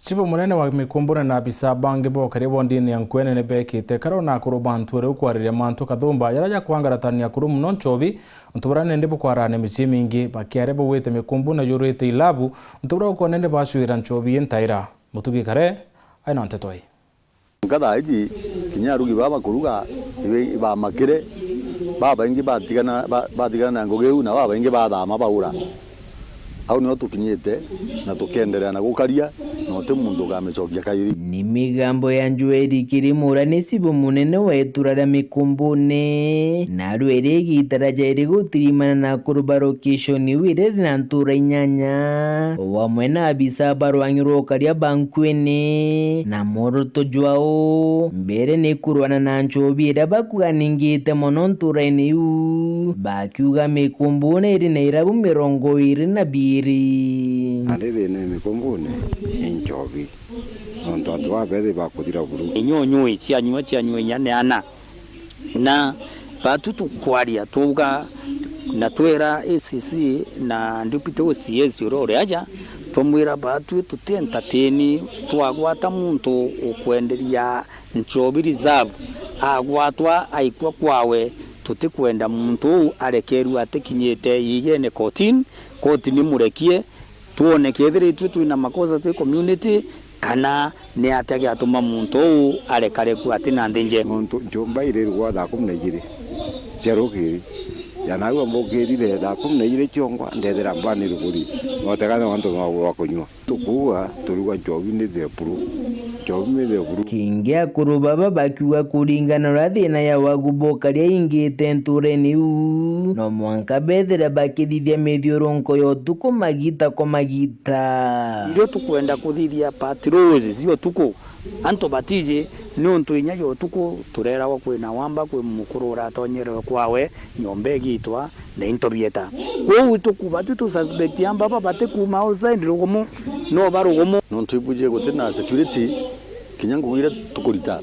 Chifu munene wa mikumbune na abisa bangi bo karibu ndini ya nkwene ne bekite karo na kuru bantu ere ukwarire mantu kathumba yaraja kwangaratania kuru muno nchobi ntuburane ndibu kwarane michi mingi bakiare bo wete mikumbune yurite ilabu ntubura ukonende bashuira nchobi entaira mutugi kare aina ntetoi kada iji kinyarugi baba kuruga ibe ba makire baba ingi batigana ngogeu na baba ingi bathama baura au no tukinyite na tukendelea na gukaria no te mundu gamechokia kairi ni migambo ya Joel Kirimura ni sibu munene weturara mikumbune na rwere gitaraja iri gutirimana na kuruba location wire na ntura inyanya wamwe na abisa barwanyuro karia bankwene na moroto jwao mbere ni kurwana na nchobira bakuganingite mono ntura iniu bakiuga mikumbune iri na irabu 22 Adede ne mikumbune inchobi onto abede bakudira buru inyonyo icyanywe nyana na batutu kwaria tuga na twera ACC na ndipite OCS urore aja tomwira batu tutentateni twagwata muntu ukwenderia nchobiri zabo agwatwa aikwa kwawe tutikwenda muntu arekeru atekinyete yigene kotini murekie tuone kethire twina makosa twi community kana ni atege atuma muntu arekare ku atina ndenje muntu jomba ire rwa da kumnegire cerokiri yanawe mbogirire da kumnegire cyongwa ndethera mbani ruguri ngotegana wantu wa kunywa tukuwa turuga jobi ni the puru kingia kurubaba bakiwa kuringana na thina ya waguboka ria ingite ntureni u no mwanka bethera bakithithia mithiuronko yo tuko magita ndio tukwenda kuthithia patrols sio tuko anto batije nonto inya yo tuko turera wa kwina wamba kwe mukurura tonyero kwawe nyombe gitwa na intobieta ko tukubatu tu suspect yamba baba kuma outside rugomo no barugomo nonto ibuje gutina security kinyangu ire tukurita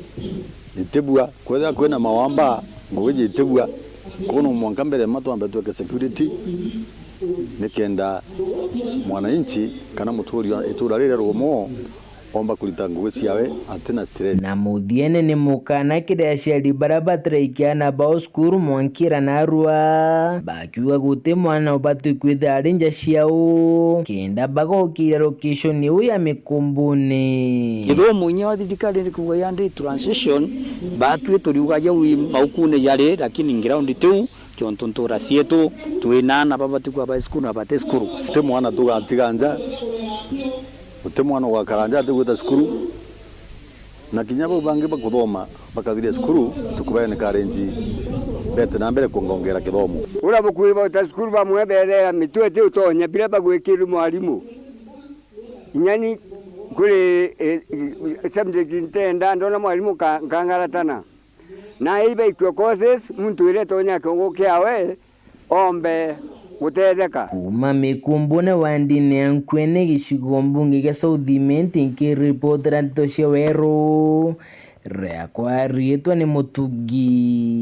itebua kweza kwena mawamba ngoje itebua kono mwanka mbere matu ambe tuweke security nikenda mwananchi kana muturi itura rire rugomo omba kulita nguwe ciawe atena stress na muthiene ni mukana kire aciari barabatra ikiana bao skuru mwankira na rua bakiuga guti mwana ubatu kwitha arinja ciao kenda bagokira location iu ya mikumbune githomo nya thirikari ni kuga yandi transition batu turiugaje wi maukune yare lakini ground tu kyontontora cietu twinana babatu kwa ba skuru na bate skuru te mwana tugatiganja ute mwana wa karanja tuguta skuru na kinyabo bangi bakuthoma bakathiria skuru tukubene karenji bete na mbere kungongera kithomo ura bukuiba uta skuru bamwe berera mitwete utonya bila bagwekira mwalimu inyani kule subject intenda ndona mwalimu kangaratana na ibe ikyo courses muntu ile tonya kongo kiawe ombe gutetheka kuma mikumbune wa ndini ya nkwene gicigo mbunge gia Southiment nkiripotera ntocio weru ria kwa rietwa ni Mutugi.